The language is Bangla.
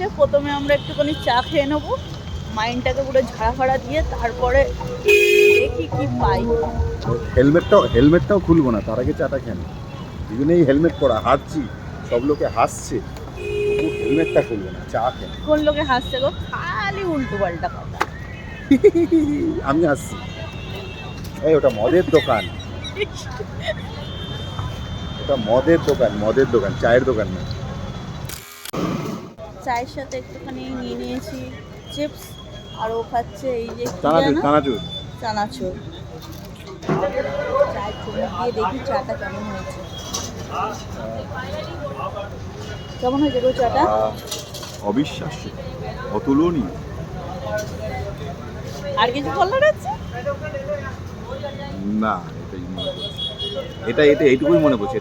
এসে প্রথমে আমরা একটুখানি চা খেয়ে নেবো, মাইন্ডটাকে পুরো ঝাড়া ফাড়া দিয়ে তারপরে দেখি কি পাই। হেলমেটটাও খুলবো না, তার আগে চাটা খেয়ে নেবো। দুজনেই হেলমেট পরা, হাঁটছি, সব লোকে হাসছে, হেলমেটটা খুলবো না, চা খেয়ে নেবো। কোন লোকে হাসছে গো? খালি উল্টো পাল্টা কথা। আমি হাসছি? এই ওটা মদের দোকান, ওটা মদের দোকান, চায়ের দোকান না। চায়ের সাথে একটুখানি নিয়ে নিয়েছি চিপস, আর ও খাচ্ছে এই যে কি যেন? চানাচুর। চানাচুর। চায়ের চুমুক দিয়ে দেখি চাটা কেমন হয়েছে। কেমন হয়েছে গো চাটা? অবিশ্বাস্য, অতুলনীয়। আর কিছু বলার আছে? না, এটাই মনে করছি, এটা এইটুকুই মনে করছি,